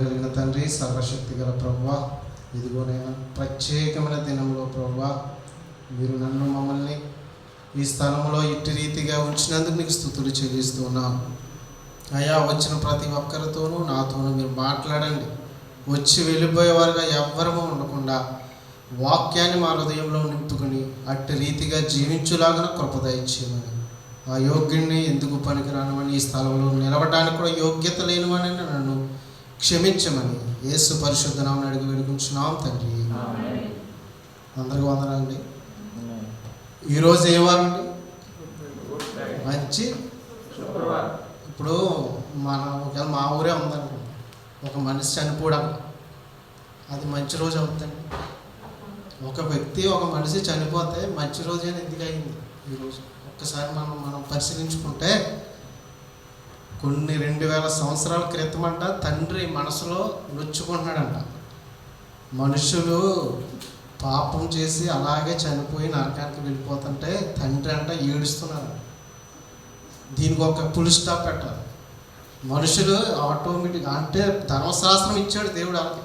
కలిగిన తండ్రి, సర్వశక్తి గల ప్రభువా, ఇదిగోనైనా ప్రత్యేకమైన దినంలో ప్రభువా మీరు నన్ను మమ్మల్ని ఈ స్థలంలో ఇట్టి రీతిగా ఉంచినందుకు నీకు స్తుతులు చెల్లిస్తూ ఉన్నాను. అయ్యా, వచ్చిన ప్రతి ఒక్కరితోనూ నాతోనూ మీరు మాట్లాడండి. వచ్చి వెళ్ళిపోయేవారుగా ఎవ్వరము ఉండకుండా వాక్యాన్ని మా హృదయంలో నింపుకొని అట్టి రీతిగా జీవించులాగా కృప దయచేయమని, ఆ యోగ్యుడిని ఎందుకు పనికిరానమని, ఈ స్థలంలో నిలవడానికి కూడా యోగ్యత లేనివని నన్ను క్షమించమని యేసు పరిశుద్ధ నామమున అడిగి వేడుకుంటున్నాం తండ్రి. అందరికీ వందనాలండి. ఈరోజు ఏ వారం అండి? మంచి శుక్రవారం. ఇప్పుడు ఒకవేళ మా ఊరే ఉందండి, ఒక మనిషి చనిపోవడం అది మంచి రోజు అవుతుందండి. ఒక వ్యక్తి, ఒక మనిషి చనిపోతే మంచి రోజు అని ఎందుకు అయింది ఈరోజు? ఒక్కసారి మనం పరిశీలించుకుంటే కొన్ని 2000 సంవత్సరాల క్రితమంట తండ్రి మనసులో నొచ్చుకుంటున్నాడంట. మనుషులు పాపం చేసి అలాగే చనిపోయి నరకానికి వెళ్ళిపోతుంటే తండ్రి అంట ఏడుస్తున్నాడు. దీనికి ఒక ఫుల్ స్టాప్ పెట్టాలి. మనుషులు ఆటోమేటిక్ అంటే ధర్మశాస్త్రం ఇచ్చాడు దేవుడు, వాళ్ళకి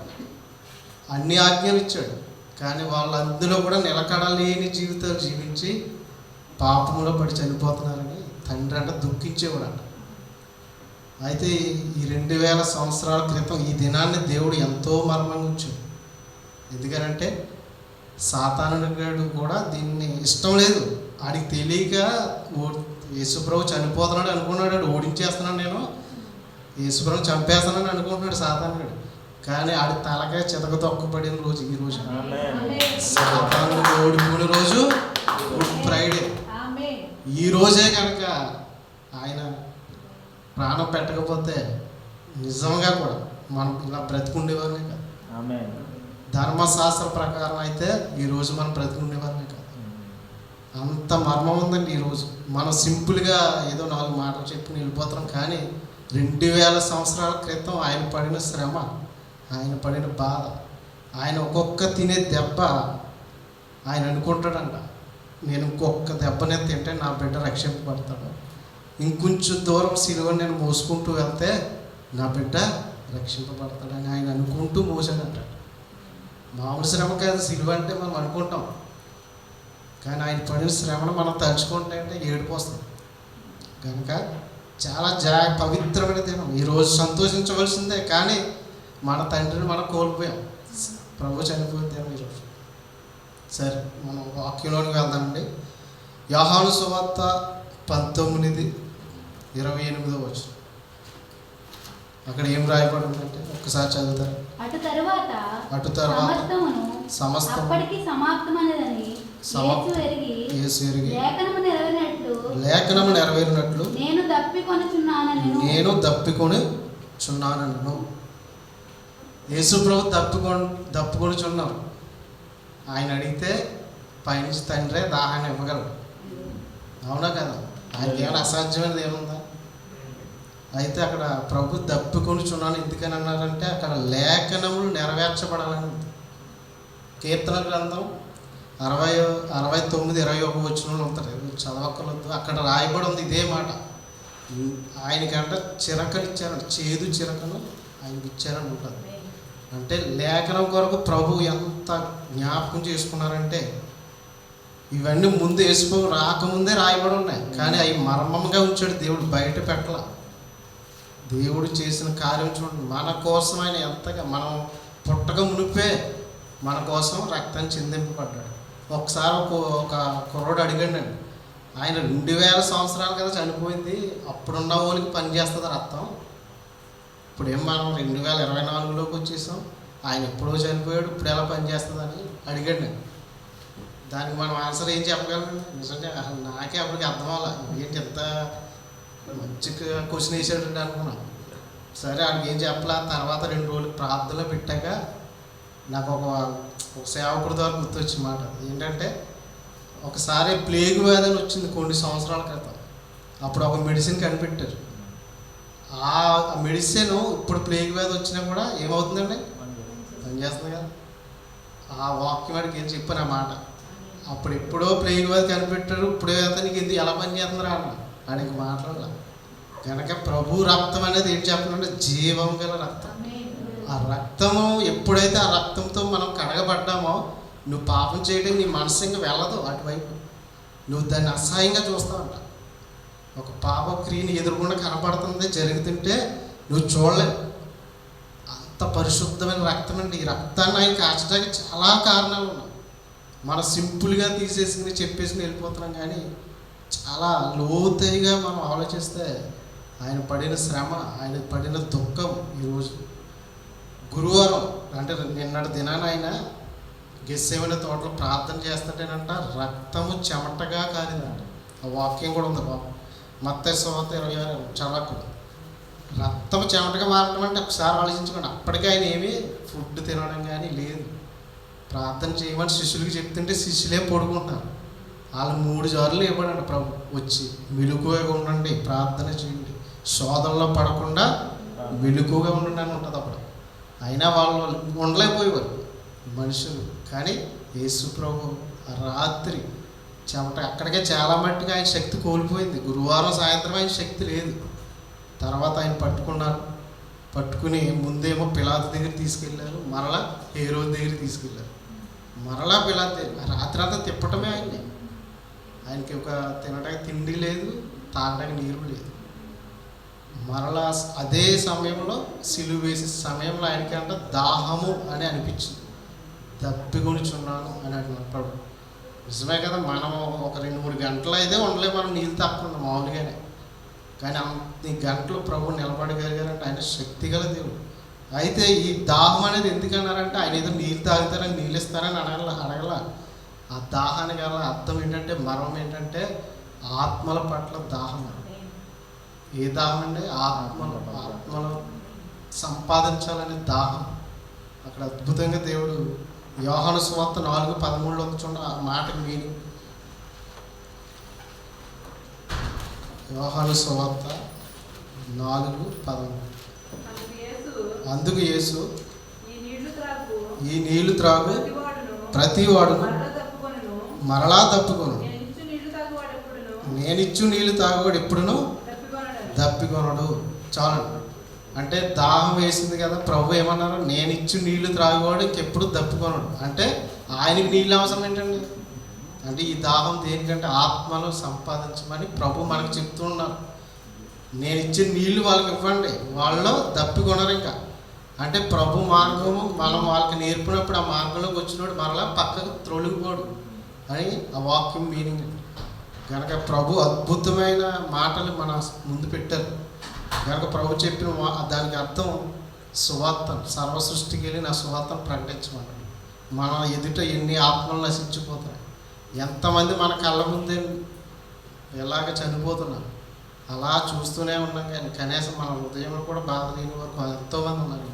అన్ని ఆజ్ఞలు ఇచ్చాడు, కానీ వాళ్ళు అందులో కూడా నిలకడలేని జీవితాలు జీవించి పాపంలో పడి చనిపోతున్నారని తండ్రి అంట దుఃఖించేవాడంట. అయితే ఈ 2000 సంవత్సరాల క్రితం ఈ దినాన్ని దేవుడు ఎంతో మర్మంగా ఉంచాడు. ఎందుకనంటే సాతానుడు కూడా దీన్ని ఇష్టం లేదు, ఆడికి తెలియక యేసుప్రభు చనిపోతున్నాడు అనుకున్నాడు, ఓడించేస్తున్నాడు, నేను యేసుప్రభు చంపేస్తున్నాను అనుకుంటున్నాడు సాతానుడు. కానీ ఆడి తలకే చితక తొక్కబడిన రోజు ఈ రోజు. సాతానుడు ఓడిపోయిన రోజు గుడ్ ఫ్రైడే. ఈ రోజే కనుక ఆయన ప్రాణం పెట్టకపోతే నిజంగా కూడా మనం ఇలా బ్రతికుండేవారమే కాదు. ధర్మశాస్త్ర ప్రకారం అయితే ఈరోజు మనం బ్రతికుండేవారమే కాదు. అంత మర్మం ఉందండి ఈరోజు. మనం సింపుల్గా ఏదో 4 మాటలు చెప్పి వెళ్ళిపోతున్నాం, కానీ 2000 సంవత్సరాల క్రితం ఆయన పడిన శ్రమ, ఆయన పడిన బాధ, ఆయన ఒక్కొక్క తినే దెబ్బ ఆయన అనుకుంటాడంట, నేను ఇంకొక దెబ్బనే తింటే నా బిడ్డ రక్షింపబడతాడు, ఇంకొంచెం దూరం సిలువని నేను మోసుకుంటూ వెళ్తే నా బిడ్డ రక్షింపబడతాడని ఆయన అనుకుంటూ మోసాడంట. మామూలు శ్రమ కాదు సిలువ అంటే మనం అనుకుంటాం, కానీ ఆయన పడిన శ్రమను మనం తలుచుకుంటే అంటే ఏడుపు వస్తుంది. కనుక చాలా పవిత్రమైన దినం. ఈరోజు సంతోషించవలసిందే, కానీ మన తండ్రిని మనం కోల్పోయాం. ప్రభు చనిపోయిన దినం ఈరోజు. సరే, మనం వాక్యంలోనికి వెళ్దామండి. యోహాను సువార్త 19:28 అక్కడ ఏం రాయబడి ఉందంటే ఒక్కసారి చదువుతారు. అటు తర్వాత సమస్తం యేసు ఎరిగి లేఖనము నెరవేరినట్లు నేను దప్పికొనుచున్నానను. యేసు ప్రభు దప్పుకొనుచున్నారు. ఆయన అడిగితే పైనుంచి తండ్రే దాహాన్ని ఇవ్వగలడు. అవునా కదా? ఆయనకి ఏమైనా అసాధ్యమైనది ఏముందా? అయితే అక్కడ ప్రభు దప్పికొనుచున్నాను ఎందుకని అన్నారంటే అక్కడ లేఖనములు నెరవేర్చబడాలని. కీర్తన గ్రంథం 69:21 ఉంటుంది, చదవక్కర్లేదు. అక్కడ రాయబడి ఉంది ఇదే మాట. ఆయనకంట చిరకలు ఇచ్చారంట, చేదు చిరకను ఆయనకి ఇచ్చారని ఉంటుంది. అంటే లేఖనం కొరకు ప్రభు ఎంత జ్ఞాపకం చేసుకున్నారంటే ఇవన్నీ ముందు యేసు రాకముందే రాయబడి ఉన్నాయి, కానీ అవి మర్మంగా ఉంచాడు దేవుడు, బయట పెట్టల. దేవుడు చేసిన కార్యం చూడండి. మన కోసం ఆయన ఎంతగా, మనం పుట్టక మునిపే మన కోసం రక్తాన్ని చిందింపబడ్డాడు. ఒకసారి ఒక కుర్రోడు అడిగాడు, ఆయన 2000 సంవత్సరాలు కదా చనిపోయింది, అప్పుడున్న వాళ్ళకి పనిచేస్తుంది రక్తం, ఇప్పుడేం మనం 2024లోకి వచ్చేసాం, ఆయన ఎప్పుడో చనిపోయాడు, ఇప్పుడు ఎలా పనిచేస్తుందని అడిగాడు నేను. దానికి మనం ఆన్సర్ ఏం చెప్పగలను? నిజంగా నాకే అప్పటికి అర్థం అవ్వాలి, ఏంటి ఎంత మంచి క్వశ్చన్ వేసాడు అనుకున్నాను. సరే, ఆడికి ఏం చెప్పాల. తర్వాత 2 రోజులు ప్రార్థనలో పెట్టాక నాకు ఒక సేవకుడి ద్వారా గుర్తొచ్చిన మాట ఏంటంటే, ఒకసారి ప్లేగు వ్యాధి వచ్చింది కొన్ని సంవత్సరాల క్రితం. అప్పుడు ఒక మెడిసిన్ కనిపెట్టారు. ఆ మెడిసిన్ ఇప్పుడు ప్లేగు వ్యాధి వచ్చినా కూడా ఏమవుతుందండి? పనిచేస్తుంది కదా. ఆ వాక్యం వాడికి ఏం చెప్పాను ఆ మాట. అప్పుడు ఎప్పుడో ప్లేగు వ్యాధి కనిపెట్టారు, ఇప్పుడే నీకు ఎందుకు ఎలా పనిచేస్తుందిరా అన్న. ఆయనకి మాట్లాడాల. కనుక ప్రభు రక్తం అనేది ఏం చెప్పాలంటే జీవం గల రక్తం. ఆ రక్తము ఎప్పుడైతే ఆ రక్తంతో మనం కడగబడ్డామో నువ్వు పాపం చేయడం నీ మనసు ఇంకా వెళ్ళదు అటువైపు. నువ్వు దాన్ని అసహ్యంగా చూస్తావంట. ఒక పాప క్రియని ఎదురుకుండా కనపడుతుంది జరుగుతుంటే నువ్వు చూడలేవు. అంత పరిశుద్ధమైన రక్తం అండి. ఈ రక్తాన్ని ఆయన కాచడానికి చాలా కారణాలు ఉన్నాయి. మనం సింపుల్గా తీసేసుకుని చెప్పేసుకుని వెళ్ళిపోతున్నాం, కానీ చాలా లోతుగా మనం ఆలోచిస్తే ఆయన పడిన శ్రమ, ఆయన పడిన దుఃఖం. ఈరోజు గురువారం అంటే నిన్నటి దినాన ఆయన గెస్సేమనే తోటలో ప్రార్థన చేస్తుంటేనంట రక్తము చెమటగా కారిందంట. ఆ వాక్యం కూడా ఉంది బాబు, మత్తయి సువార్త 26 చదవకు. రక్తం చెమటగా మారడం అంటే ఒకసారి ఆలోచించుకోండి. అప్పటికే ఆయన ఏమీ ఫుడ్ తినడం కానీ లేదు. ప్రార్థన చేయమని శిష్యులకి చెప్తుంటే శిష్యులే పడుకుంటున్నారు. వాళ్ళు 3 సార్లు ఇవ్వడండి ప్రభు వచ్చి, మెలకువగా ఉండండి, ప్రార్థన చేయండి, శోధనలో పడకుండా మెలకువగా ఉండండి అని ఉంటుంది అప్పుడు. అయినా వాళ్ళు ఉండలేకపోయేవారు మనుషులు. కానీ యేసు ప్రభు రాత్రి చెమట అక్కడికే చాలా మట్టిగా ఆయన శక్తి కోల్పోయింది. గురువారం సాయంత్రం ఆయన శక్తి లేదు. తర్వాత ఆయన పట్టుకున్నారు. పట్టుకుని ముందేమో పిలాతు దగ్గర తీసుకెళ్ళారు, మరలా హేరోదు దగ్గర తీసుకెళ్ళారు, మరలా పిలాతు దగ్గర. రాత్రి అంతా తిప్పటమే ఆయన్ని. ఆయనకి ఒక తినడానికి తిండి లేదు, తాగడానికి నీరు లేదు. మరలా అదే సమయంలో సిలువ వేసే సమయంలో ఆయనకి అంట దాహము అని అనిపించింది. దప్పికొనిచున్నాను అని అంటున్నాడు. నిజమే కదా, మనం ఒక 2-3 గంటలు అయితే ఉండలేము మనం నీళ్ళు తప్పకుండా మామూలుగానే. కానీ అన్ని గంటలు ప్రభు నిలబడగలిగారంటే ఆయన శక్తి గల దేవుడు. అయితే ఈ దాహం అనేది ఎందుకన్నారంటే ఆయన ఏదో నీళ్ళు తాగుతారని నీళ్ళు ఇస్తారని అడగల. ఆ దాహానికి గల అర్థం ఏంటంటే, మర్మం ఏంటంటే ఆత్మల పట్ల దాహం. ఏ దాహం అండి? ఆత్మలో సంపాదించాలనే దాహం. అక్కడ అద్భుతంగా దేవుడు యోహాను సువార్త 4:13 చూడండి ఆ మాటకి మీనింగ్. యోహాను సువార్త 4:13. అందుకు యేసు ఈ నీళ్లు త్రాగు ప్రతి వాడును మరలా తప్పుకొను, నేనిచ్చు నీళ్లు తాగువాడు ఎప్పుడును దప్పికొనడు. చాలండి. అంటే దాహం వేసింది కదా, ప్రభు ఏమన్నారు? నేనిచ్చు నీళ్లు త్రాగువాడు ఇంకెప్పుడు దప్పికొనడు. అంటే ఆయనకి నీళ్ళు అవసరం ఏంటండి? అంటే ఈ దాహం దేనికంటే ఆత్మలో సంపాదించమని ప్రభు మనకు చెప్తూ ఉన్నారు. నేను ఇచ్చిన నీళ్లు వాళ్ళకి ఇవ్వండి, వాళ్ళు దప్పికొనరు ఇంకా. అంటే ప్రభు మార్గము మనం వాళ్ళకి నేర్పినప్పుడు ఆ మార్గంలోకి వచ్చినప్పుడు మరలా పక్కకు త్రొలిగిపోడు అని ఆ వాక్యం మీనింగ్. కనుక ప్రభు అద్భుతమైన మాటలు మన ముందు పెట్టారు. కనుక ప్రభు చెప్పిన దానికి అర్థం సువార్త. సర్వ సృష్టికి వెళ్ళి నా సువార్తను ప్రకటించమన్నాడు. మన ఎదుట ఎన్ని ఆత్మలు నశించిపోతాయి, ఎంతమంది మన కళ్ళ ముందే ఎలాగ చనిపోతున్నారు. అలా చూస్తూనే ఉన్నాం, కానీ కనీసం మన హృదయంలో కూడా బాధ లేని వరకు ఎంతోమంది ఉన్నారు.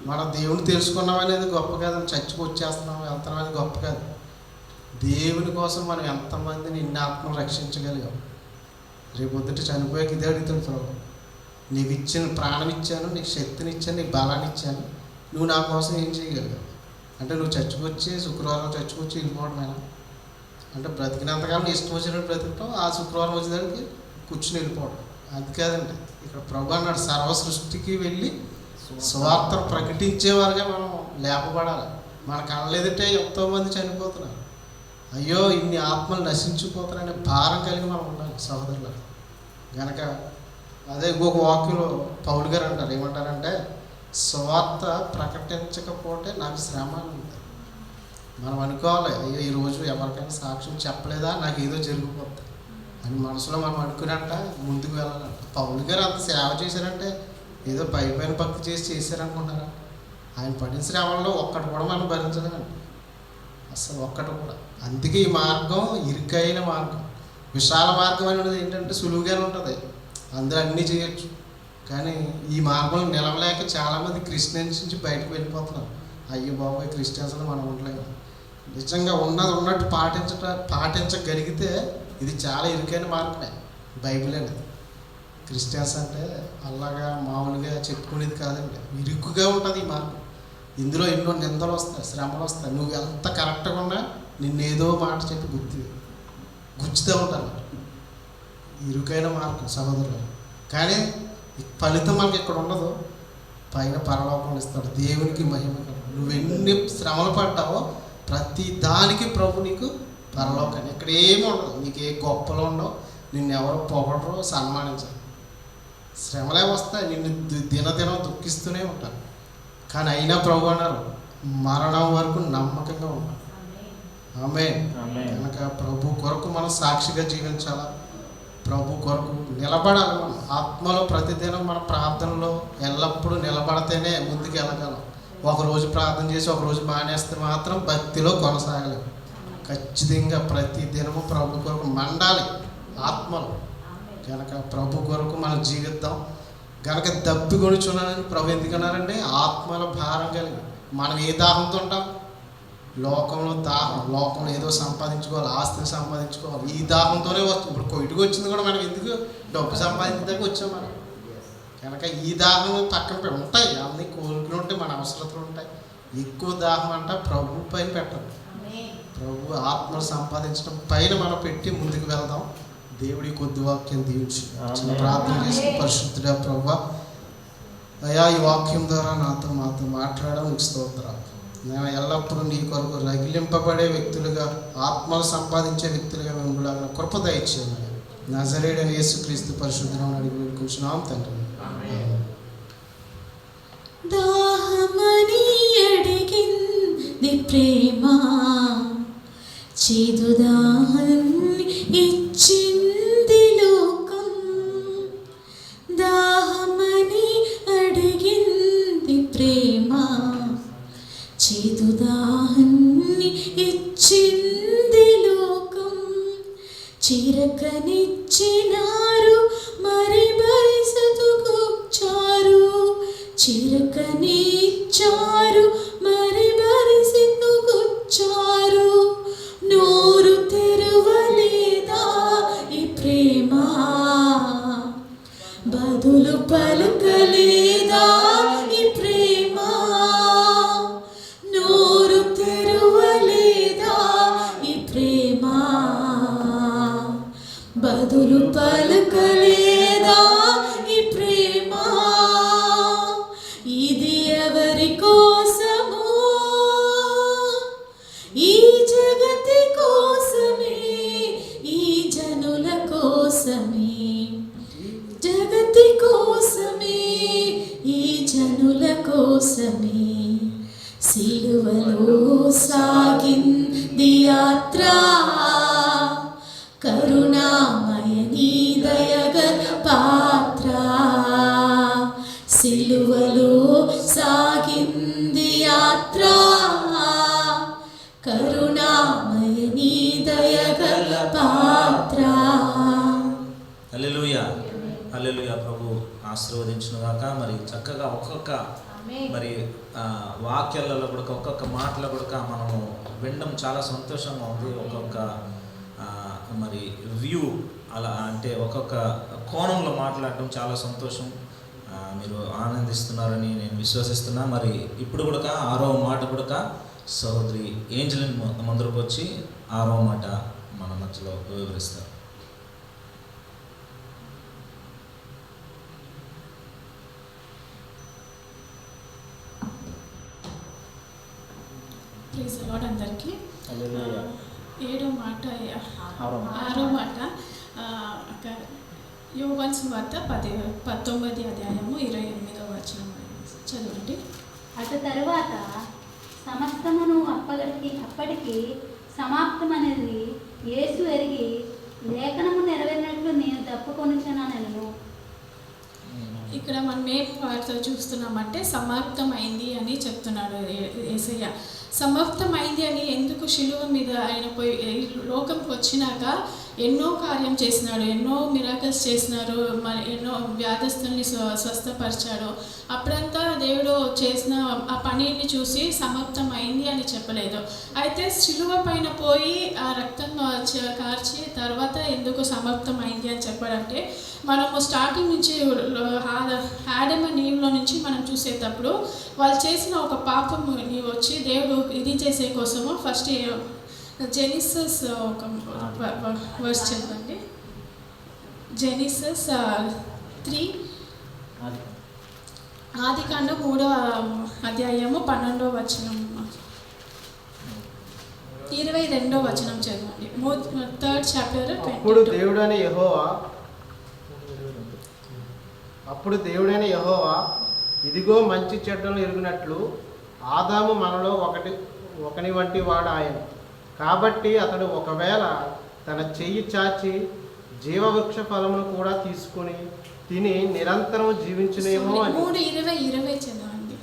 మన దేవుని తెలుసుకున్నాం అనేది గొప్ప కాదని, చర్చకు వచ్చేస్తున్నాం వెళ్తున్నాం అనేది గొప్ప కాదు. దేవుని కోసం మనం ఎంతమందిని ఇన్ని ఆత్మలు రక్షించగలిగాం. రేపు పొద్దుట చనిపోయాక ఇదే అడుగుతాడు ప్రభు, నీకు ఇచ్చిన ప్రాణం ఇచ్చాను, నీకు శక్తిని ఇచ్చాను, నీకు బలాన్ని ఇచ్చాను, నువ్వు నా కోసం ఏం చేయగలిగావు? అంటే నువ్వు చర్చకొచ్చి శుక్రవారం చర్చకొచ్చి వెళ్ళిపోవడమేనా? అంటే బ్రతికినంతకాలం ఇష్టం వచ్చినట్టు బ్రతికటం, ఆ శుక్రవారం వచ్చేదానికి కూర్చుని వెళ్ళిపోవడం అది కాదండి. ఇక్కడ ప్రభు అన్నాడు సర్వ సృష్టికి వెళ్ళి సువార్తను ప్రకటించేవారుగా మనం లేపబడాలి. మన కళ్ళెదుటే ఎంతోమంది చనిపోతున్నారు, అయ్యో ఇన్ని ఆత్మలు నశించిపోతున్నారనే భారం కలిగి మనం ఉండాలి సహోదరులు. కనుక అదే ఇంకొక వాక్యంలో పౌలు గారు అంటారు, ఏమంటారంటే సువార్త ప్రకటించకపోతే నాకు శ్రమ ఉంది. మనం అనుకోవాలి, అయ్యో ఈరోజు ఎవరికైనా సాక్ష్యం చెప్పలేదా, నాకు ఏదో జరిగిపోద్ది అని మనసులో మనం అనుకునంట ముందుకు వెళ్ళాలంట. పౌలు గారు అంత సేవ చేశారంటే ఏదో పైపైన భక్తి చేశారనుకుంటారా? ఆయన పడిన శ్రమల్లో ఒక్కటి కూడా మనం భరించలేమండి, అసలు ఒక్కటి కూడా. అందుకే ఈ మార్గం ఇరుకైన మార్గం. విశాల మార్గం అనేది ఏంటంటే సులువుగానే ఉంటుంది, అందరూ అన్నీ చేయొచ్చు. కానీ ఈ మార్గంలో నిలవలేక చాలామంది క్రిస్టియన్స్ నుంచి బయటకు వెళ్ళిపోతున్నారు. అయ్యో బాబోయ్ క్రిస్టియన్స్లో మనం ఉండలేము. నిజంగా ఉన్నట్టు పాటించగలిగితే ఇది చాలా ఇరుకైన మార్గమే బైబిల్ అనేది. క్రిస్టియన్స్ అంటే అలాగా మామూలుగా చెప్పుకునేది కాదండి, ఇరుకుగా ఉంటుంది ఈ మార్గం. ఇందులో ఎన్నో నిందలు వస్తాయి, శ్రమలు వస్తాయి. నువ్వు ఎంత కరెక్ట్గా ఉన్నా నిన్నేదో మాట చెప్పి గుచ్చుతూ ఉంటారు. ఇరుకైన మార్గం సహోదరులు. కానీ ఫలితం మనకి ఇక్కడ ఉండదు. పైన పరలోకంలో ఇస్తాడు. దేవునికి మహిమ. నువ్వు ఎన్ని శ్రమలు పడ్డావో ప్రతి దానికి ప్రభు నీకు పరలోకాన్ని. ఇక్కడ ఏమి ఉండదు, నీకు ఏ గొప్పలు ఉండవు, నిన్ను ఎవరు పొగడరు, సన్మానించరు. శ్రమలే వస్తాయి, నిన్ను దినదినం దుఃఖిస్తూనే ఉంటారు. కానీ అయినా ప్రభు అన్నారు, మరణం వరకు నమ్మకంగా ఉంటారు. ఆమేన్. కనుక ప్రభు కొరకు మనం సాక్షిగా జీవించాలా, ప్రభు కొరకు నిలబడాలి. మనం ఆత్మలో ప్రతిదినం మన ప్రార్థనలో ఎల్లప్పుడూ నిలబడితేనే ముందుకు వెళ్ళగలం. ఒకరోజు ప్రార్థన చేసి ఒకరోజు మానేస్తే మాత్రం భక్తిలో కొనసాగలేము. ఖచ్చితంగా ప్రతి దినము ప్రభు కొరకు మండాలి ఆత్మలో. కనుక ప్రభు కొరకు మనం జీవిద్దాం. కనుక దప్పిగొనుచున్నానని ప్రభు ఎందుకన్నారండి? ఆత్మల భారం కలిగి. మనం ఏ దాహంతో ఉంటాం? లోకంలో దాహం, లోకంలో ఏదో సంపాదించుకోవాలి, ఆస్తిని సంపాదించుకోవాలి, ఈ దాహంతోనే వస్తుంది. ఇప్పుడు కొయిటుకు వచ్చింది కూడా మనం ఎందుకు? డబ్బు సంపాదించడానికి వచ్చాం మనం. కనుక ఈ దాహం పక్కన ఉంటాయి, అన్ని కోరికలు ఉంటాయి, మన అవసరతలు ఉంటాయి. ఎక్కువ దాహం అంట ప్రభు పైన పెట్టదు. ప్రభు ఆత్మను సంపాదించడం పైన మనం పెట్టి ముందుకు వెళ్దాం. దేవుడి కొద్ది వాక్యం దీవించి ప్రార్థన చేసి, పరిశుద్ధుడా ప్రభువా, అయ్యా ఈ వాక్యం ద్వారా మాతో మాట్లాడడం నీకు స్తోత్రాలు. నేను ఎల్లప్పుడూ నీ కొరకు రగిలింపబడే వ్యక్తులుగా, ఆత్మలు సంపాదించే వ్యక్తులుగా మేము కూడా కృప దయచేయండి. నజరేయుడైన యేసుక్రీస్తు పరిశుద్ధనామమున అడిగి వేడుకుంటున్నాం తండ్రి. దాహమని అడిగింది ప్రేమ, చేదు దాహాన్ని ఇచ్చింది లోకం. దాహమని అడిగింది ప్రేమ, చేదు దాహాన్ని ఇచ్చింది లోకం. చిరకనిచ్చినారు మరి బరిసెతుకొచ్చారు, చిరకనిచ్చారు మరి బరిసెతుకొచ్చారు. నోరు తెరవలేదా ఈ ప్రేమ, బదులు పలకలేదా ఈ ప్రేమ. నోరు తెరవలేదా ఈ ప్రేమ, బదులు పలకలేదా ఈ ప్రేమ. ఇది ఎవరి కోసమో? ఈ జగతి కోసమే, ఈ జనుల కోసమే, జగతి కోసమే, ఈ జనుల కోసమే. సిలువలో సాగింది యాత్ర, కరుణామయ నీ దయగల పాత్ర. సిలువలో సాగింది యాత్ర, కరుణామయ నీ దయగల పాత్ర. హల్లెలూయా, హల్లెలూయా. ప్రభు ఆశీర్వదించునుగాక. మరి చక్కగా ఒక్కొక్క మరి వాక్యాలలో కూడా ఒక్కొక్క మాటలో కూడా మనము వినడం చాలా సంతోషంగా ఉంది. ఒక్కొక్క మరి వ్యూ అలా అంటే ఒక్కొక్క కోణంలో మాట్లాడటం చాలా సంతోషం. మీరు ఆనందిస్తున్నారని నేను విశ్వసిస్తున్నా. మరి ఇప్పుడు కూడా 6వ మాట కూడా సహోదరి ఏంజలిన్ ముందరకు వచ్చి 6వ మాట మన మధ్యలో వివరిస్తారు. ప్రైజ్ ది లార్డ్ అందరికీ. 6వ మాట యోహాను సువార్త 19వ అధ్యాయము 28వ వచనం చదవండి. అటు తరువాత సమస్తమును అప్పటికి సమాప్తమనేది యేసు ఎరిగి, లేఖనము నెరవేరినట్లు నేను తప్పుకొనుచున్నానెను. ఇక్కడ మనం ఏ వార్త చూస్తున్నామంటే సమాప్తమైంది అని చెప్తున్నాడు యేసయ్య. సమాప్తమైంది అని ఎందుకు? శిలువ మీద ఆయన పోయి లోకంకి వచ్చినాక ఎన్నో కార్యం చేసినాడు, ఎన్నో మిరాకిల్స్ చేసినారు, మరి ఎన్నో వ్యాధస్తుల్ని స్వస్థపరిచాడు. అప్పుడంతా దేవుడు చేసిన ఆ పనిని చూసి సమాప్తమైంది అని చెప్పలేదు. అయితే శిలువ పైన పోయి ఆ రక్తం కార్చి తర్వాత ఎందుకు సమాప్తమైంది అని చెప్పాడంటే, మనము స్టార్టింగ్ నుంచి ఆదమ్ అండ్ ఈవ్లో నుంచి మనం చూసేటప్పుడు వాళ్ళు చేసిన ఒక పాపము వచ్చి దేవుడు ఇది చేసే కోసము ఫస్ట్ జెనిసిస్ ఒక వర్స్ చదవండి. జెనిసిస్ 3 ఆదికాండం 3వ అధ్యాయము 12వ వచనం 22వ వచనం చదవండి. 3rd chapter. అప్పుడు దేవుడైన యెహోవా ఇదిగో మంచి చెడ్డలు ఎరుగునట్లు ఆదాము మనలో ఒకని వంటి వాడు ఆయన. కాబట్టి అతడు ఒకవేళ తన చెయ్యి చాచి జీవవృక్ష ఫలమును కూడా తీసుకుని తిని నిరంతరం జీవించునేమో అని. 3:20 చదవండి.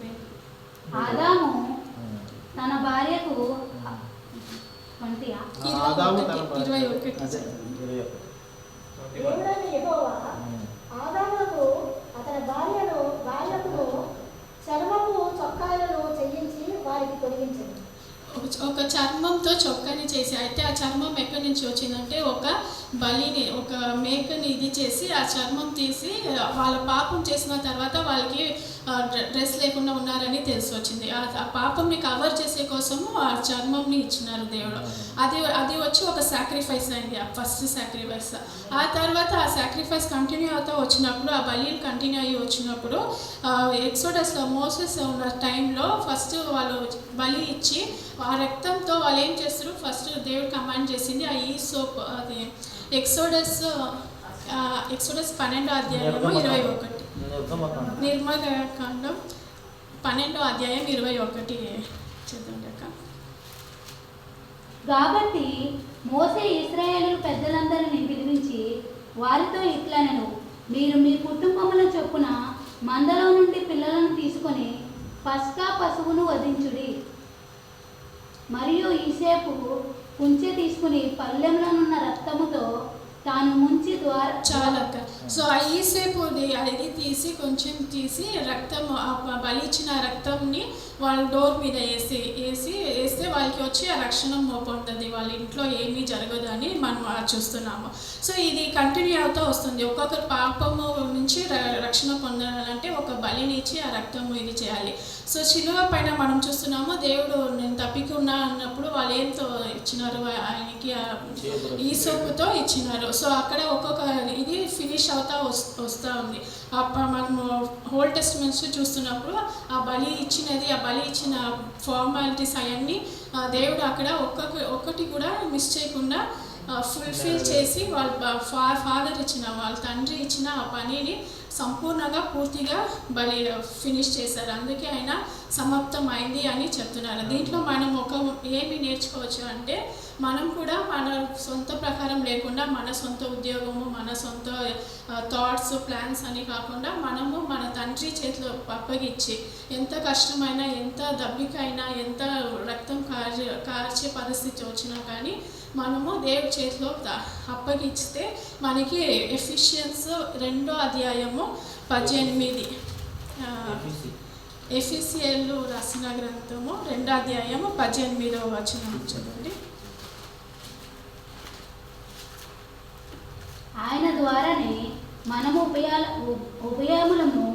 ఆదాము తన భార్యకు దేవుడైన యెహోవా ఆదామునకు అతని భార్యలకు చర్మపు చొక్కాలను చేయించి వారికి తొడిగించింది. ఒక చర్మంతో చొక్కాని చేసి, అయితే ఆ చర్మం ఎక్కడి నుంచి వచ్చిందంటే ఒక మేకని ఇది చేసి ఆ చర్మం తీసి వాళ్ళ పాపం చేసిన తర్వాత వాళ్ళకి డ్రెస్ లేకుండా ఉన్నారని తెలిసి వచ్చింది. ఆ పాపంని కవర్ చేసే కోసము ఆ చర్మంని ఇచ్చినారు దేవుడు. అది వచ్చి ఒక సాక్రిఫైస్ అయింది, ఆ ఫస్ట్ సాక్రిఫైస్. ఆ తర్వాత ఆ సాక్రిఫైస్ కంటిన్యూ అవుతూ వచ్చినప్పుడు, ఆ బలిలు కంటిన్యూ అయ్యి వచ్చినప్పుడు ఎక్సోడస్లో మోసెస్ ఉన్న టైంలో ఫస్ట్ వాళ్ళు బలి ఇచ్చి ఆ రక్తంతో వాళ్ళు ఏం చేస్తారు, ఫస్ట్ దేవుడు కమాండ్ చేసింది ఆ ఈ సోప్, అది ఎక్సోడస్ 12వ అధ్యాయము 21, నిర్మకాండం 12వ అధ్యాయం 21 చదవండి అక్క. కాబట్టి మోసే ఇశ్రాయేలు పెద్దలందరినీ పిలిపించి వారితో ఇట్లనెను, మీరు మీ కుటుంబముల చొప్పున మందలో నుండి పిల్లలను తీసుకొని పస్కా పశువును వధించుడి. మరియు ఈసేపు కుంచె తీసుకుని పళ్ళెంలోనున్న రక్తముతో తాను ముంచి ద్వారా చాలక్క. సో ఆ ఈసేపు అది తీసి కొంచెం తీసి రక్తం, బలి ఇచ్చిన రక్తంని వాళ్ళ డోర్ మీద వేస్తే వాళ్ళకి వచ్చి ఆ రక్షణ పొందుతుంది, వాళ్ళ ఇంట్లో ఏమీ జరగదు అని మనం చూస్తున్నాము. సో ఇది కంటిన్యూ అవుతూ వస్తుంది. ఒక్కొక్కరు పాపము నుంచి రక్షణ పొందాలంటే ఒక బలిని ఇచ్చి ఆ రక్తము ఇది చేయాలి. సో శిలువ పైన మనం చూస్తున్నాము, దేవుడు నేను తప్పికున్నా అన్నప్పుడు వాళ్ళు ఏంతో ఇచ్చినారు, ఆయనకి ఈ సోపుతో ఇచ్చినారు. సో అక్కడ ఒక్కొక్క ఇది ఫినిష్ అవుతా వస్తూ ఉంది. మనము ఓల్డ్ టెస్టిమెంట్స్ చూస్తున్నప్పుడు ఆ బలి ఇచ్చిన ఫార్మాలిటీస్ అవన్నీ దేవుడు అక్కడ ఒక్కటి కూడా మిస్ చేయకుండా ఫుల్ఫిల్ చేసి వాళ్ళ వాళ్ళ తండ్రి ఇచ్చిన ఆ పనిని సంపూర్ణంగా పూర్తిగా ఫినిష్ చేశారు. అందుకే ఆయన సమాప్తం అయింది అని చెప్తున్నారు. దీంట్లో మనం ఏమి నేర్చుకోవచ్చు అంటే, మనం కూడా మన సొంత ప్రకారం లేకుండా మన సొంత ఉద్యోగము, మన సొంత థాట్స్, ప్లాన్స్ అని కాకుండా మనము మన తండ్రి చేతిలో అప్పగించి, ఎంత కష్టమైనా, ఎంత దబ్బికైనా, ఎంత రక్తం కార్చే పరిస్థితి వచ్చినా కానీ మనము దేవుడి చేతిలో అప్పగిస్తే మనకి ఎఫిషియన్స్ 2వ అధ్యాయము 18, ఎఫీసీయులు రాసిన గ్రంథము 2వ అధ్యాయము 18వ వచనం చదవండి. ఆయన ద్వారానే మనము ఉభయములను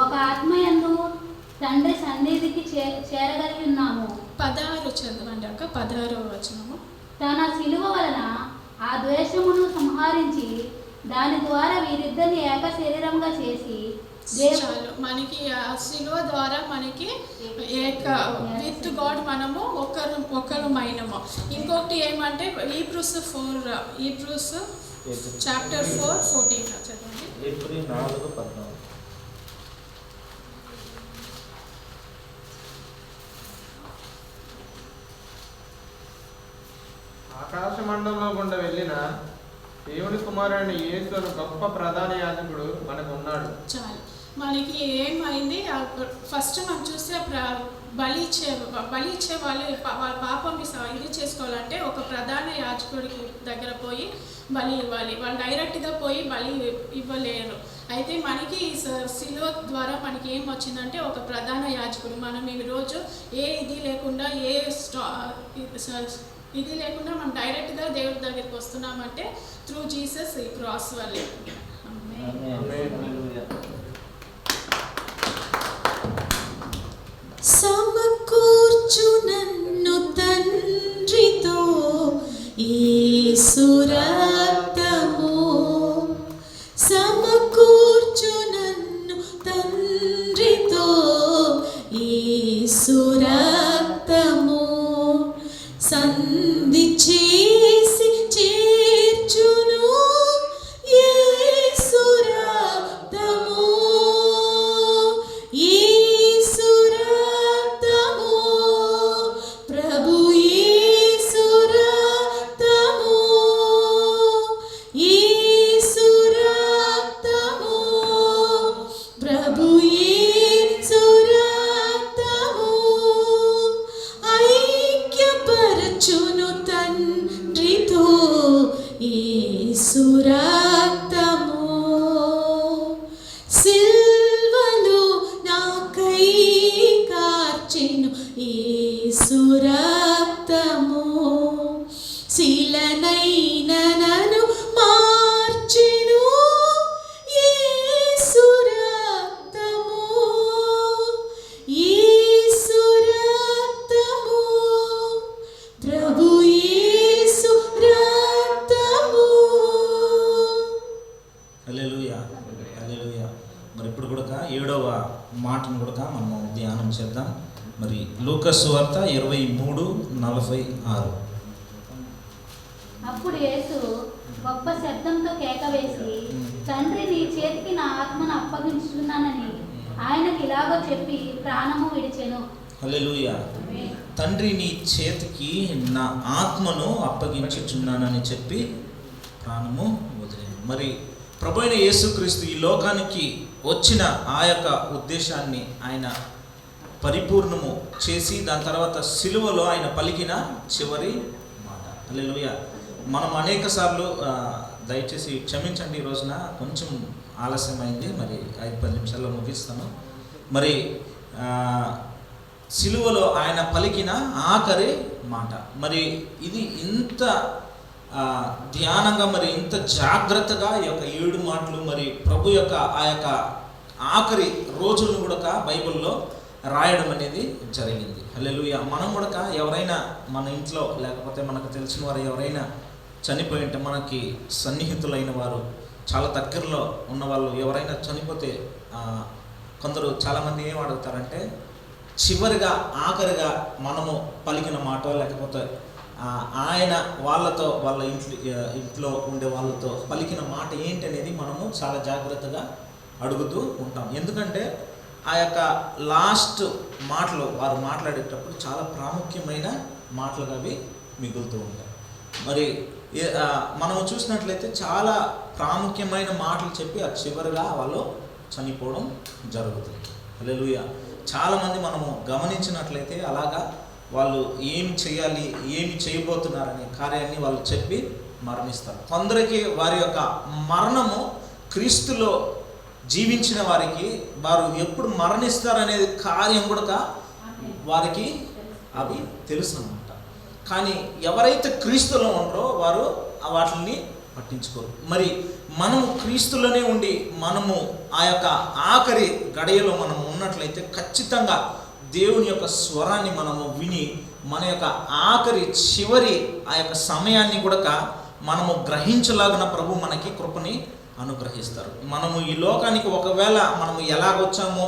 ఒక ఆత్మయందు తండ్రి సన్నిధికి చేరగలిగి ఉన్నాము. 16 చదవండి అక్క, 16వ వచనము. తన శిలువ వలన ఆ ద్వేషమును సంహరించి దాని ద్వారా వీరిద్దరిని ఏక శరీరంగా చేసి చాలు. మనకి ఆ శిలువ ద్వారా మనకి విత్ గాడ్ మనము ఒకరమైనము. ఇంకొకటి ఏమంటే హీబ్రూస్ చాప్టర్ 4:14 చదవండి. ఏప్రిల్ 4:14. ఆకాశ మండలంలో గుండా వెళ్ళిన దేవుని కుమారుని యేసు అను గొప్ప ప్రధాన యాజకుడు మనకు ఉన్నాడు. చాలు. మనకి ఏమైంది, ఫస్ట్ మనం చూస్తే బలి ఇచ్చే వాళ్ళు వాళ్ళ పాపం ఇది చేసుకోవాలంటే ఒక ప్రధాన యాజకుడికి దగ్గర పోయి బలి ఇవ్వాలి. వాళ్ళు డైరెక్ట్గా పోయి బలి ఇవ్వలేరు. అయితే మనకి శిలువ ద్వారా మనకి ఏం వచ్చిందంటే ఒక ప్రధాన యాజకుడు. మనం ఈరోజు ఇది లేకుండా ఇది లేకుండా మనం డైరెక్ట్గా దేవుడి దగ్గరికి వస్తున్నామంటే త్రూ జీసస్ ఈ క్రాస్ వల్లే. సమకూర్చు నన్ను తండ్రితో యేసు రక్తము, సమకూర్చు నన్ను తండ్రితో యేసు రక్తము సంధి చేసి చేర్చును యేసు రక్తము యేసు రక్తము ప్రభు యేసు రక్తము యేసు రక్తము ప్రభు యేసు రక్తము ఐక్యపరచును తండ్రితో యేసు రక్తము సిల్వలో నాకై కార్చెను యేసు రక్తము శిలనైన నన్ను మార్చెను యేసు రక్తము యేసు రక్తము ప్రభు యేసు రక్తము. హల్లెలూయా హల్లెలూయా. మరి ఇప్పుడు కూడా 7వ మాటను కూడా మనము ధ్యానం చేద్దాం. మరి లూకాసు సువార్త 23:46. అప్పుడు యేసు గొప్ప శబ్దంతో కేక వేసి, తండ్రి నీ చేతికి నా ఆత్మను అప్పగించుతున్నానని ఆయనకి ఇలాగో చెప్పి ప్రాణము విడిచెను. హల్లెలూయా. తండ్రి నీ చేతికి నా ఆత్మను అప్పగించుచున్నానని చెప్పి ప్రాణము వదిలేను. మరి ప్రభు అయిన యేసుక్రీస్తు ఈ లోకానికి వచ్చిన ఆ యొక్క ఉద్దేశాన్ని ఆయన పరిపూర్ణము చేసి దాని తర్వాత సిలువలో ఆయన పలికిన చివరి మాట. హల్లెలూయా. మనం అనేక సార్లు దయచేసి క్షమించండి, ఈ రోజున కొంచెం ఆలస్యమైంది. మరి 5-10 నిమిషాల్లో ముగిస్తాను. మరి సిలువలో ఆయన పలికిన ఆఖరి మాట. మరి ఇది ఇంత ధ్యానంగా, మరి ఇంత జాగ్రత్తగా ఈ యొక్క 7 మాటలు మరి ప్రభు యొక్క ఆ యొక్క ఆఖరి రోజులను కూడా బైబిల్లో రాయడం అనేది జరిగింది. హల్లెలూయా. మనం కూడా ఎవరైనా మన ఇంట్లో లేకపోతే మనకు తెలిసిన వారు ఎవరైనా చనిపోయి ఉంటే, మనకి సన్నిహితులైన వారు చాలా దగ్గరలో ఉన్న వాళ్ళు ఎవరైనా చనిపోతే కొందరు చాలామంది ఏం అడుగుతారంటే, చివరిగా ఆఖరిగా మనము పలికిన మాట లేకపోతే ఆయన వాళ్ళతో వాళ్ళ ఇంట్లో ఉండే వాళ్ళతో పలికిన మాట ఏంటి అనేది మనము చాలా జాగ్రత్తగా అడుగుతూ ఉంటాం. ఎందుకంటే ఆ యొక్క లాస్ట్ మాటలు వారు మాట్లాడేటప్పుడు చాలా ప్రాముఖ్యమైన మాటలుగా అవి మిగులుతూ ఉంటాయి. మరి మనము చూసినట్లయితే చాలా ప్రాముఖ్యమైన మాటలు చెప్పి ఆ చివరిగా వాళ్ళు చనిపోవడం జరుగుతుంది. హల్లెలూయా. చాలామంది మనము గమనించినట్లయితే అలాగా వాళ్ళు ఏమి చేయాలి, ఏమి చేయబోతున్నారనే కార్యాన్ని వాళ్ళు చెప్పి మరణిస్తారు. కొందరికి వారి యొక్క మరణము క్రీస్తులో జీవించిన వారికి వారు ఎప్పుడు మరణిస్తారనేది కార్యం కూడా వారికి అవి తెలుసు అన్నమాట. కానీ ఎవరైతే క్రీస్తులో ఉంటారో వారు వాటిని పట్టించుకోరు. మరి మనము క్రీస్తులోనే ఉండి మనము ఆ యొక్క ఆఖరి గడియలో మనం ఉన్నట్లయితే ఖచ్చితంగా దేవుని యొక్క స్వరాన్ని మనము విని మన యొక్క ఆఖరి చివరి ఆ యొక్క సమయాన్ని కూడా మనము గ్రహించలాగిన ప్రభు మనకి కృపని అనుగ్రహిస్తారు. మనము ఈ లోకానికి ఒకవేళ మనము ఎలాగొచ్చామో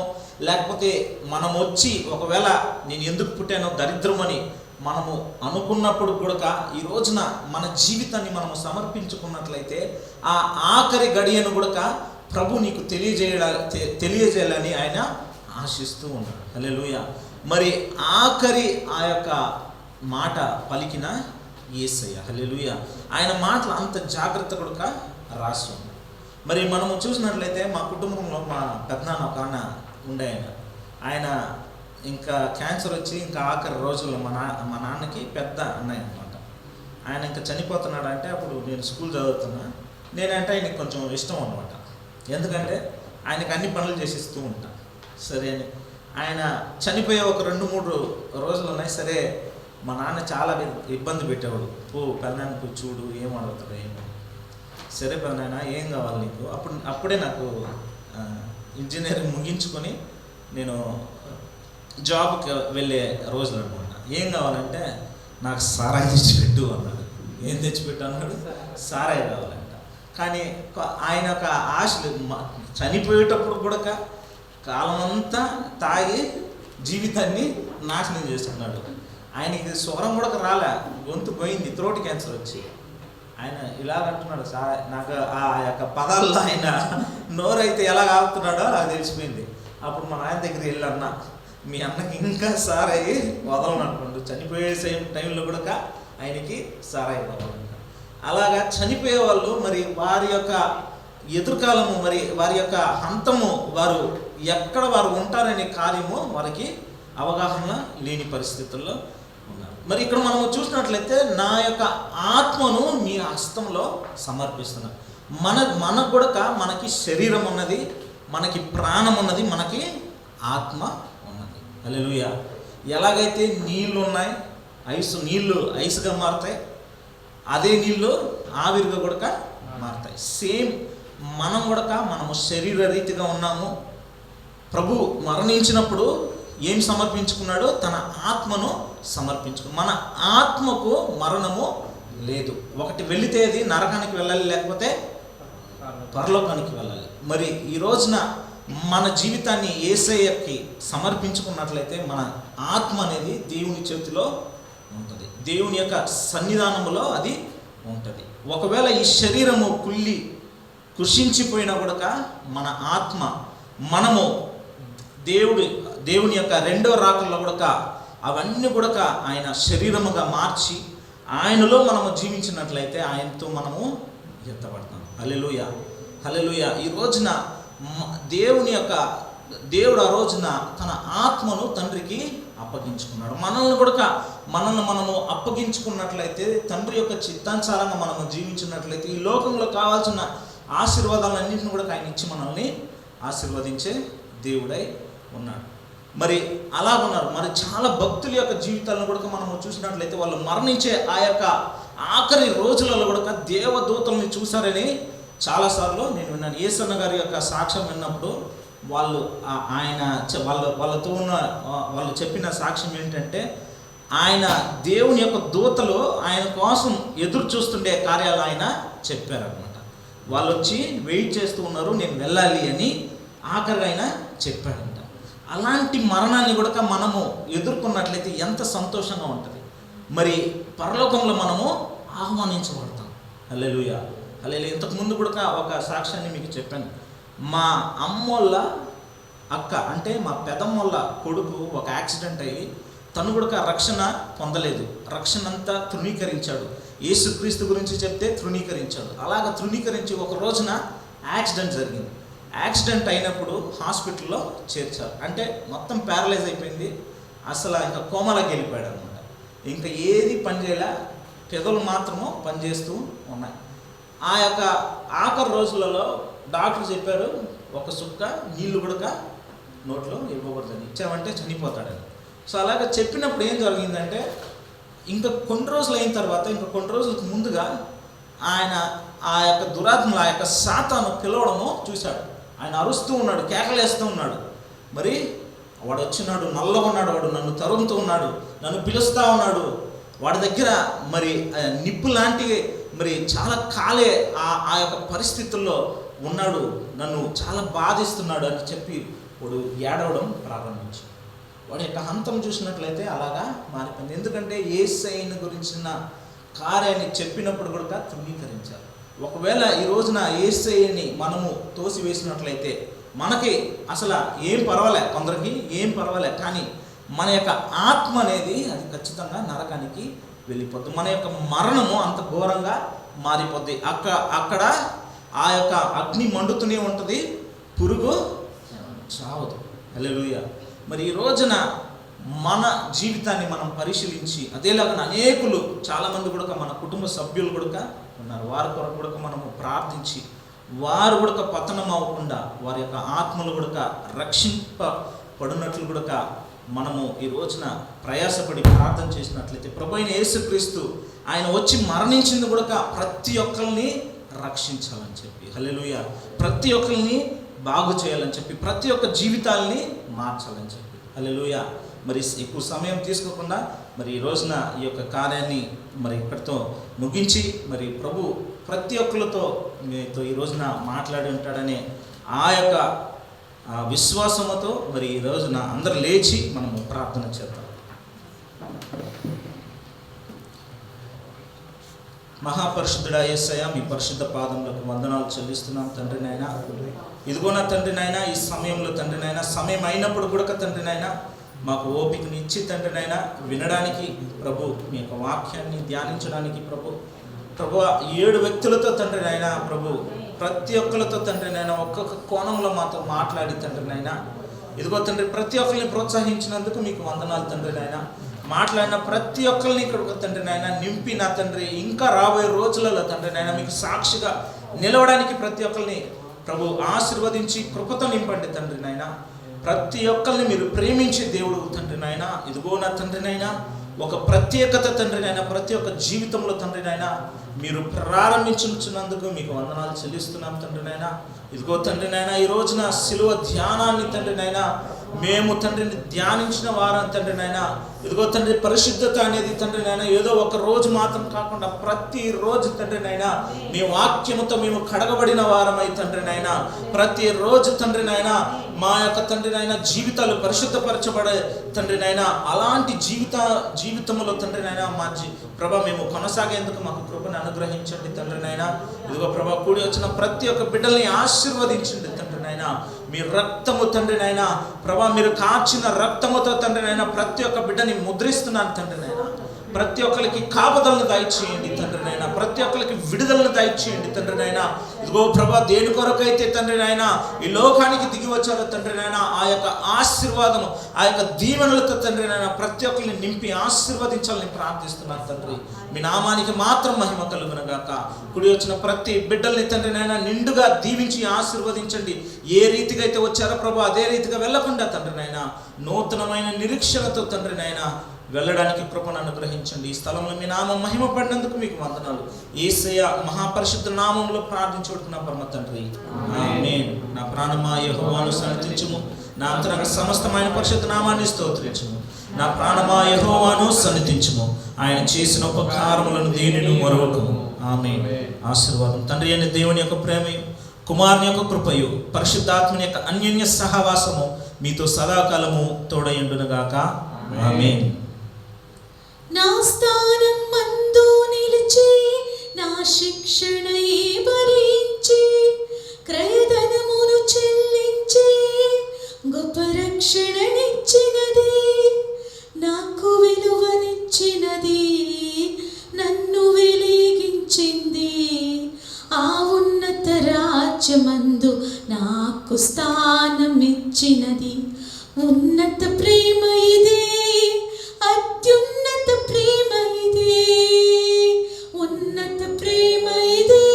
లేకపోతే మనం వచ్చి ఒకవేళ నేను ఎందుకు పుట్టానో దరిద్రమని మనము అనుకున్నప్పుడు కూడా ఈ రోజున మన జీవితాన్ని సమర్పించుకున్నట్లయితే ఆ ఆఖరి గడియను కూడా ప్రభు నీకు తెలియజేయాలని ఆయన ఆశిస్తూ ఉన్నాడు. హల్లెలూయా. మరి ఆఖరి ఆ యొక్క మాట పలికిన యేసయ్య. హల్లెలూయా. ఆయన మాటలు అంత జాగ్రత్త కూడా రాసి ఉంది. మరి మనము చూసినట్లయితే మా కుటుంబంలో మా పెద్దనాన్న ఒక ఆయన ఉండే, ఆయన ఇంకా క్యాన్సర్ వచ్చి ఇంకా ఆఖరి రోజుల్లో మా నాన్నకి పెద్ద అన్నయ్య అనమాట. ఆయన ఇంకా చనిపోతున్నాడు అంటే అప్పుడు నేను స్కూల్ చదువుతున్నా. నేనంటే ఆయనకి కొంచెం ఇష్టం అనమాట. ఎందుకంటే ఆయనకి అన్ని పనులు చేసిస్తూ ఉంటా. సరే అని ఆయన చనిపోయే ఒక 2-3 రోజులు ఉన్నాయి. సరే మా నాన్న చాలా ఇబ్బంది పెట్టేవాడు. పెళ్ళానికి చూడు ఏం అడుగుతాడు ఏమో. సరే పెళ్ళైనా ఏం కావాలి నీకు? అప్పుడే నాకు ఇంజనీరింగ్ ముగించుకొని నేను జాబ్కి వెళ్ళే రోజులు అనమాట. ఏం కావాలంటే నాకు సారాయి తెచ్చిపెట్టు అన్నాడు. ఏం తెచ్చిపెట్టు అన్నాడు? సారాయి కావాలంట. కానీ ఆయన ఒక ఆశలు చనిపోయేటప్పుడు కూడా కాలం అంతా తాగి జీవితాన్ని నాశనం చేసుకున్నాడు. ఆయనకి స్వరం కూడా రాలే, గొంతు పోయింది, త్రోట్ క్యాన్సర్ వచ్చి. ఆయన ఇలా అంటున్నాడు, నాకు ఆ యొక్క పదాల్లో ఆయన నోరైతే ఎలా ఆగుతున్నాడో అది తెలిసిపోయింది. అప్పుడు మా నాయన దగ్గరికి వెళ్ళి అన్న, మీ అన్నకి ఇంకా సార్ అయ్యి వదలను అనుకోండి. చనిపోయే టైంలో కూడా ఆయనకి సార్ అయ్యి వదలను. అలాగా చనిపోయే వాళ్ళు మరి వారి యొక్క ఎదుర్కాలము, మరి వారి యొక్క హంతము, వారు ఎక్కడ వారు ఉంటారనే కార్యము వారికి అవగాహన లేని పరిస్థితుల్లో ఉన్నారు. మరి ఇక్కడ మనము చూసినట్లయితే నా యొక్క ఆత్మను మీ హస్తంలో సమర్పిస్తున్నా. మనకు కూడా మనకి శరీరం ఉన్నది, మనకి ప్రాణం ఉన్నది, మనకి ఆత్మ ఉన్నది. హల్లెలూయా. ఎలాగైతే నీళ్లు ఉన్నాయి, నీళ్లు ఐసుగా మారుతాయి, అదే నీళ్ళు ఆవిరిగా కూడా మారుతాయి. సేమ్ మనం కూడా మనము శరీర రీతిగా ఉన్నాము. ప్రభు మరణించినప్పుడు ఏం సమర్పించుకున్నాడు? తన ఆత్మను సమర్పించుకున్నాడు. మన ఆత్మకు మరణము లేదు. ఒకటి వెళితే అది నరకానికి వెళ్ళాలి, లేకపోతే పరలోకానికి వెళ్ళాలి. మరి ఈ రోజున మన జీవితాన్ని యేసయ్యకి సమర్పించుకున్నట్లయితే మన ఆత్మ అనేది దేవుని చేతిలో ఉంటుంది, దేవుని యొక్క సన్నిధానంలో అది ఉంటుంది. ఒకవేళ ఈ శరీరము కృషించిపోయినా కూడా మన ఆత్మ, మనము దేవుని యొక్క రెండో రాకల్లో కూడా అవన్నీ కూడా ఆయన శరీరముగా మార్చి ఆయనలో మనము జీవించినట్లయితే ఆయనతో మనము ఎత్తబడతాం. హల్లెలూయా, హల్లెలూయా. ఈ రోజున దేవుడు ఆ రోజున తన ఆత్మను తండ్రికి అప్పగించుకున్నాడు. మనల్ని మనము అప్పగించుకున్నట్లయితే, తండ్రి యొక్క చిత్తానుసారంగా మనము జీవించినట్లయితే ఈ లోకంలో కావాల్సిన ఆశీర్వాదాలన్నింటిని కూడా ఆయన ఇచ్చి మనల్ని ఆశీర్వదించే దేవుడై ఉన్నాడు. మరి అలా ఉన్నారు. మరి చాలా భక్తుల యొక్క జీవితాలను కూడా మనము చూసినట్లయితే వాళ్ళు మరణించే ఆ యొక్క ఆఖరి రోజులలో కూడా దేవదూతల్ని చూశారని చాలాసార్లు నేను విన్నాను. యేసన్న గారి యొక్క సాక్ష్యం విన్నప్పుడు వాళ్ళు చెప్పిన సాక్ష్యం ఏంటంటే, ఆయన దేవుని యొక్క దూతలు ఆయన కోసం ఎదురు చూస్తుండే కార్యాలు ఆయన చెప్పారనమాట. వాళ్ళు వచ్చి వెయిట్ చేస్తూ ఉన్నారు, నేను వెళ్ళాలి అని ఆఖరిగా ఆయన చెప్పాడంట. అలాంటి మరణాన్ని కూడా మనము ఎదుర్కొన్నట్లయితే ఎంత సంతోషంగా ఉంటుంది. మరి పరలోకంలో మనము ఆహ్వానించబడతాం. హల్లెలూయా, హల్లెలూయా. ఇంతకుముందు కూడా ఒక సాక్ష్యాన్ని మీకు చెప్పాను. మా అమ్మోళ్ళ అక్క, అంటే మా పెదమ్మోళ్ళ కొడుకు ఒక యాక్సిడెంట్ అయ్యి తను కూడా రక్షణ పొందలేదు. రక్షణ అంతా తృణీకరించాడు. యేసుక్రీస్తు గురించి చెప్తే తృణీకరించాడు. అలాగ తృణీకరించి ఒక రోజున యాక్సిడెంట్ జరిగింది. యాక్సిడెంట్ అయినప్పుడు హాస్పిటల్లో చేర్చారు. అంటే మొత్తం ప్యారలైజ్ అయిపోయింది, అసలు ఇంకా కోమాలోకి వెళ్ళిపోయాడు అనమాట. ఇంకా ఏది పనిచేయలే, పెదవులు మాత్రము పనిచేస్తూ ఉన్నాయి. ఆ యొక్క ఆఖరి రోజులలో డాక్టర్ చెప్పారు, ఒక సుక్క నీళ్లు కూడా నోట్లో ఇవ్వకూడదని, ఇచ్చామంటే చనిపోతాడని. సో అలాగ చెప్పినప్పుడు ఏం జరిగిందంటే, ఇంకా కొన్ని రోజులు అయిన తర్వాత, ఇంకా కొన్ని రోజులకు ముందుగా ఆయన ఆ యొక్క దురాత్మలు, ఆ యొక్క సాతాను పిలవడము చూశాడు. ఆయన అరుస్తూ ఉన్నాడు, కేకలేస్తూ ఉన్నాడు. మరి వాడు వచ్చినాడు, నల్లగా ఉన్నాడు, వాడు నన్ను తరుముతూ ఉన్నాడు, నన్ను పిలుస్తూ ఉన్నాడు. వాడి దగ్గర మరి నిప్పు లాంటి మరి చాలా కాలే ఆ యొక్క పరిస్థితుల్లో ఉన్నాడు, నన్ను చాలా బాధిస్తున్నాడు అని చెప్పి వాడు ఏడవడం ప్రారంభించాడు. వాడి యొక్క హంతం చూసినట్లయితే అలాగా మారిపోయింది. ఎందుకంటే యేసయ్యను గురించిన కార్యాన్ని చెప్పినప్పుడు కూడా తృణీకరించారు. ఒకవేళ ఈ రోజున యేసయ్యని మనము తోసివేసినట్లయితే మనకి అసలు ఏం పర్వాలే, కొందరికి ఏం పర్వాలే, కానీ మన యొక్క ఆత్మ అనేది అది ఖచ్చితంగా నరకానికి వెళ్ళిపోద్ది. మన యొక్క మరణము అంత ఘోరంగా మారిపోద్ది. అక్కడ ఆ యొక్క అగ్ని మండుతూనే ఉంటుంది, పురుగు చావదు. హల్లెలూయా. మరి ఈ రోజున మన జీవితాన్ని మనం పరిశీలించి, అదేలాగా అనేకులు చాలామంది కూడా మన కుటుంబ సభ్యులు కూడా ఉన్నారు, వారి కొరకు కూడా మనము ప్రార్థించి వారు కూడా పతనం అవ్వకుండా వారి యొక్క ఆత్మలు కూడా రక్షింపబడినట్లు కూడా మనము ఈ రోజున ప్రయాసపడి ప్రార్థన చేసినట్లయితే ప్రభువైన యేసుక్రీస్తు ఆయన వచ్చి మరణించింది కూడా ప్రతి ఒక్కరిని రక్షించాలని చెప్పి, హల్లెలూయా, ప్రతి ఒక్కరిని బాగు చేయాలని చెప్పి, ప్రతి ఒక్క జీవితాల్ని మార్చాలని చెప్పి, హల్లెలూయా. మరి ఎక్కువ సమయం తీసుకోకుండా మరి ఈ రోజున ఈ యొక్క కార్యాన్ని మరి ఇక్కడితో ముగించి, మరి ప్రభు ప్రతి ఒక్కరితో మీతో ఈ రోజున మాట్లాడి ఉంటాడనే ఆ యొక్క ఆ విశ్వాసముతో మరి ఈ రోజున అందరు లేచి మనము ప్రార్థన చేద్దాం. మహాపరిశుద్ధుడా యేసయ్య, మీ పరిశుద్ధ పాదములకు వందనాలు చెల్లిస్తున్నాం తండ్రి నాయన. ఇదిగో నా తండ్రి నాయన, ఈ సమయంలో తండ్రి నాయన, సమయం అయినప్పుడు కూడా తండ్రి నాయన మాకు ఓపికని ఇచ్చి తండ్రి నాయన వినడానికి ప్రభు, మీ యొక్క వాక్యాన్ని ధ్యానించడానికి ప్రభు 7 వ్యక్తులతో తండ్రి నాయన ప్రభు, ప్రతి ఒక్కరితో తండ్రి నాయన ఒక్కొక్క కోణంలో మాతో మాట్లాడి తండ్రి నాయన, ఇదిగో తండ్రి ప్రతి ఒక్కరిని ప్రోత్సహించినందుకు మీకు వందనాలు తండ్రి నాయన. మాట్లాడిన ప్రతి ఒక్కరిని ఇక్కడ తండ్రి నాయన నింపి నా తండ్రి ఇంకా రాబోయే రోజులలో తండ్రి నాయన మీకు సాక్షిగా నిలవడానికి ప్రతి ఒక్కరిని ప్రభు ఆశీర్వదించి కృపతో నింపండి తండ్రి నాయన. ప్రతి ఒక్కరిని మీరు ప్రేమించే దేవుడు తండ్రి నాయన. ఇదిగో నా తండ్రి నాయన ఒక ప్రత్యేకత తండ్రి నాయన ప్రతి ఒక్క జీవితంలో తండ్రి నాయన మీరు ప్రారంభించున్నందుకు మీకు వందనాలు చెల్లిస్తున్నాం తండ్రి నాయన. ఇదిగో తండ్రి నాయన ఈ రోజున శిలువ ధ్యానాన్ని తండ్రి నాయన మేము తండ్రిని ధ్యానించిన వారం తండ్రి నాయన. ఇదిగో తండ్రి పరిశుద్ధత అనేది తండ్రి నాయన ఏదో ఒక రోజు మాత్రం కాకుండా ప్రతి రోజు తండ్రి నాయన మీ వాక్యముతో మేము కడగబడిన వారమై తండ్రి నాయన ప్రతి రోజు తండ్రి నాయన మా యొక్క తండ్రి నాయన జీవితాలు పరిశుద్ధపరచబడే తండ్రి నాయన అలాంటి జీవితంలో తండ్రి నాయన మా ప్రభా మేము కొనసాగేందుకు మాకు కృపను అనుగ్రహించండి తండ్రి నాయన. ఇదిగో ప్రభా కూడి వచ్చిన ప్రతి ఒక్క బిడ్డల్ని ఆశీర్వదించండి తండ్రి నాయన. మీ రక్తము తండ్రి నాయన ప్రభా, మీరు కాచిన రక్తముతో తండ్రి నాయన ప్రతి ఒక్క బిడ్డని ముద్రిస్తున్నాను తండ్రి నాయన. ప్రతి ఒక్కరికి కాపుదలను దయచేయండి తండ్రి నాయన. ప్రతి ఒక్కరికి విడుదలను దయచేయండి తండ్రి నాయన. ఇదిగో ప్రభా, దేని కొరకైతే తండ్రి నాయన ఈ లోకానికి దిగి వచ్చారో తండ్రి నాయన ఆ యొక్క ఆశీర్వాదము ఆ యొక్క దీవెనలతో తండ్రి నాయన ప్రతి ఒక్కరిని నింపి ఆశీర్వదించాలని ప్రార్థిస్తున్నాను తండ్రి. మీ నామానికి మాత్రం మహిమ కలుగునగాక. కుడి వచ్చిన ప్రతి బిడ్డల్ని తండ్రి నాయన నిండుగా దీవించి ఆశీర్వదించండి. ఏ రీతిగా అయితే వచ్చారో ప్రభు అదే రీతిగా వెళ్ళకుండా తండ్రి నాయన నూతనమైన నిరీక్షణతో తండ్రి నాయన వెళ్ళడానికి కృపను అనుగ్రహించండి. ఈ స్థలంలో మీ నామం మహిమ పడినందుకు మీకు వందనాలు. యేసయ్య మహాపరిశుద్ధ నామంలో ప్రార్థించుకుంటున్నా పరమ తండ్రి, ఆమేన్. నా ప్రాణమా యెహోవాను సన్నిధించుము, నా అంతరంగ సమస్తమైన పరిశుద్ధ నామాన్ని స్తోత్రించుము. నా ప్రాణమా యెహోవాను సన్నిధించుము, ఆయన చేసిన ఉపకారములను దేనిని మరొకము. ఆమేన్. ఆశీర్వాదం తండ్రి అయిన దేవుని యొక్క ప్రేమయు కుమారుని యొక్క కృపయు పరిశుద్ధాత్మని యొక్క అన్యోన్య సహవాసము మీతో సదాకాలము తోడయుండునుగాక. ఆమేన్. నా స్థానం మందు నిలిచి నా శిక్షణయే భరించి క్రయధనమును చెల్లించి గొప్ప రక్షణనిచ్చినది, నాకు విలువనిచ్చినది, నన్ను వెలిగించింది. ఆ ఉన్నత రాజ్యమందు నాకు స్థానం ఇచ్చినది. ఉన్నత ప్రేమ ఇదే, అత్యున్నత ప్రేమ ఇదే, ఉన్నత ప్రేమ ఇదే,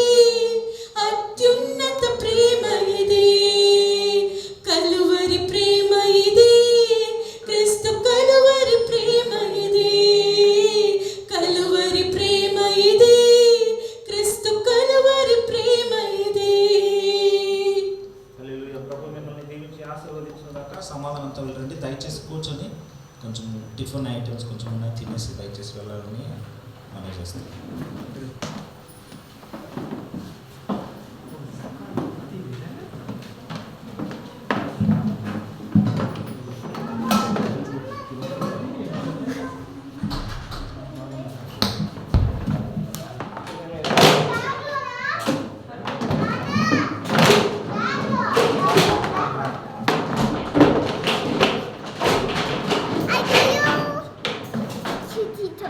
అత్యున్నత ప్రేమ ఇదే, కలువరి ప్రేమ ఇదే, క్రీస్తు కలువరి ప్రేమ ఇదే, కలువరి ప్రేమ ఇదే, క్రీస్తు కలువరి ప్రేమ ఇదే. హల్లెలూయా. ప్రభు మిమ్మల్ని దీవించి ఆశీర్వదించుగాక. సమాధానంతో వెళ్ళండి. దయచేసి కూర్చొని కొంచెం టిఫిన్ ఐటమ్స్ కొంచెం ఉన్నాయి, తినేసి దయచేసి వెళ్ళాలని మనం చేస్తాం.